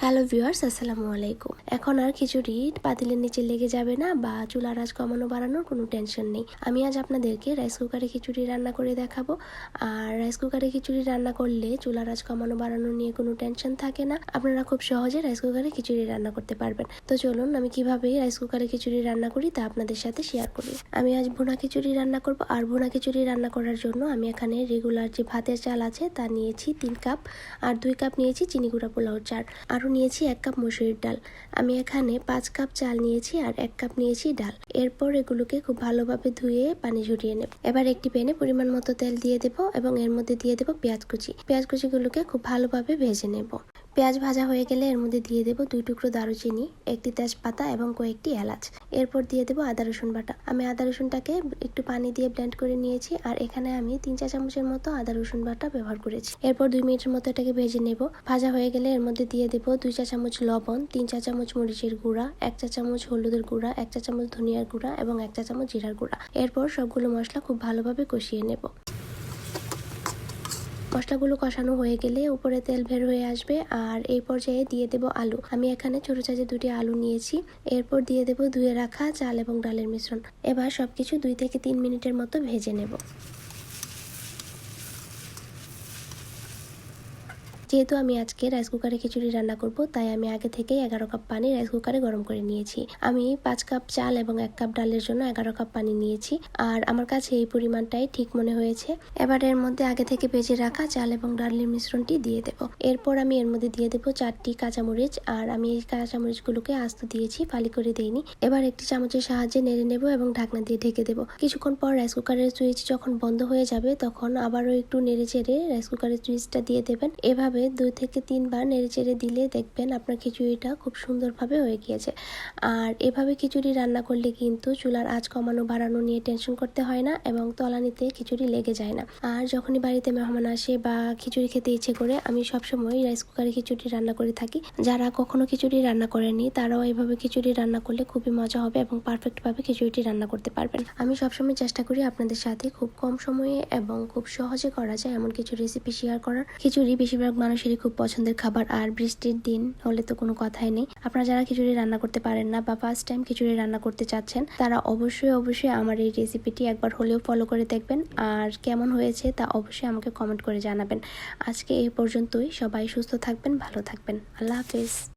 Hello viewers, আসসালামু আলাইকুম। এখন আর খিচুড়ি পাতিলের নিচে লেগে যাবে না বা চুলার আঁচ কমানো বাড়ানোর কোনো টেনশন নেই। আমি আজ আপনাদেরকে রাইস কুকারে খিচুড়ি রান্না করে দেখাবো। আর রাইস কুকারে খিচুড়ি রান্না করলে চুলার আঁচ কমানো বাড়ানো নিয়ে কোনো টেনশন থাকে না। আপনারা খুব সহজে রাইস কুকারে খিচুড়ি রান্না করতে পারবেন। তো চলুন আমি কিভাবে রাইস কুকারে খিচুড়ি রান্না করি তা আপনাদের সাথে শেয়ার করি। আমি আজ ভুনা খিচুড়ি রান্না করব। আর ভুনা খিচুড়ি রান্না করার জন্য আমি এখানে রেগুলার যে ভাতের চাল আছে তা নিয়েছি 3 কাপ, আর 2 কাপ নিয়েছি চিনি গুঁড়া পোলাওর চাল, আরও নিয়েছি 1 কাপ মসুরির ডাল। আমি এখানে 5 কাপ চাল নিয়েছি আর 1 কাপ নিয়েছি ডাল। এরপর এগুলোকে খুব ভালোভাবে ধুয়ে পানি ঝরিয়ে নেব। এবার একটি প্যানে পরিমাণ মতো তেল দিয়ে দেব এবং এর মধ্যে দিয়ে দেব পেঁয়াজ কুচি। পেঁয়াজ কুচিগুলোকে খুব ভালোভাবে ভেজে নেব। পেঁয়াজ ভাজা হয়ে গেলে এর মধ্যে দিয়ে দেব 2 টুকরো দারুচিনি, একটি তেজপাতা এবং কয়েকটি এলাচ। এরপর দিয়ে দেব আদা রসুন বাটা। আমি আদা রসুনটাকে একটু পানি দিয়ে ব্লেন্ড করে নিয়েছি, আর এখানে আমি 3 চা চামচের মতো আদা রসুন বাটা ব্যবহার করেছি। এরপর 2 মিনিটের মতো এটাকে ভেজে নেব। ভাজা হয়ে গেলে এর মধ্যে দিয়ে দেব 2 চা চামচ লবণ, 3 চা চামচ মরিচের গুঁড়া, 1 চা চামচ হলুদের গুঁড়া, 1 চা চামচ ধনিয়ার গুঁড়া এবং 1 চা চামচ জিরার গুঁড়া। এরপর সবগুলো মশলা খুব ভালোভাবে কষিয়ে নেব। মশলাগুলো কষানো হয়ে গেলে উপরে তেল বের হয়ে আসবে, আর এই পর্যায়ে দিয়ে দেব আলু। আমি এখানে ছোট সাইজের 2টি আলু নিয়েছি। এরপর দিয়ে দেব ধুয়ে রাখা চাল এবং ডালের মিশ্রণ। এবার সবকিছু 2 থেকে 3 মিনিটের মতো ভেজে নেব। যেহেতু আমি আজকে রাইস কুকারে খিচুড়ি রান্না করব, তাই আমি আগে থেকেই 11 কাপ পানি রাইস কুকারে গরম করে নিয়েছি। আমি 5 কাপ চাল এবং 1 কাপ ডালের জন্য 11 কাপ পানি নিয়েছি, আর আমার কাছে এই পরিমাণটাই ঠিক মনে হয়েছে। এবার এর মধ্যে আগে থেকে ভেজে রাখা চাল এবং ডালের মিশ্রণটি দিয়ে দেব। এরপর আমি এর মধ্যে দিয়ে দেব 4টি কাঁচামরিচ, আর আমি এই কাঁচামরিচগুলোকে আস্ত দিয়েছি, ফালি করে দেইনি। এবার একটি চামচের সাহায্যে নেড়ে নেব এবং ঢাকনা দিয়ে ঢেকে দেব। কিছুক্ষণ পর রাইস কুকারের সুইচ যখন বন্ধ হয়ে যাবে, তখন আবারও একটু নেড়ে চেড়ে রাইস কুকারের সুইচটা দিয়ে দেবেন। এভাবে 2 থেকে 3 বার নেড়ে চেড়ে দিলে দেখবেন আপনার খিচুড়িটা খুব সুন্দরভাবে হয়ে গিয়েছে। আর এভাবে খিচুড়ি রান্না করলে কিন্তু চুলার আঁচ কমানো বাড়ানো নিয়ে টেনশন করতে হয় না এবং তলানিতে খিচুড়ি লেগে যায় না। আর যখনই বাড়িতে মেহমান আসে বা খিচুড়ি খেতে ইচ্ছে করে, আমি সবসময় রাইস কুকারে খিচুড়ি রান্না করে থাকি। যারা কখনো খিচুড়ি রান্না করেনি তারাও এভাবে খিচুড়ি রান্না করলে খুবই মজা হবে এবং পারফেক্টভাবে খিচুড়িটি রান্না করতে পারবেন। আমি সবসময় চেষ্টা করি আপনাদের সাথে খুব কম সময়ে এবং খুব সহজে করা যায় এমন কিছু রেসিপি শেয়ার করার। খিচুড়ি বেশিরভাগ মানুষেরই খুব পছন্দের খাবার, আর বৃষ্টির দিন হলে তো কোনো কথাই নেই। আপনারা যারা খিচুড়ি রান্না করতে পারেন না বা ফার্স্ট টাইম খিচুড়ি রান্না করতে চাচ্ছেন, তারা অবশ্যই আমার এই রেসিপিটি একবার হলেও ফলো করে দেখবেন, আর কেমন হয়েছে তা অবশ্যই আমাকে কমেন্ট করে জানাবেন। আজকে এই পর্যন্তই। সবাই সুস্থ থাকবেন, ভালো থাকবেন। আল্লাহ হাফেজ।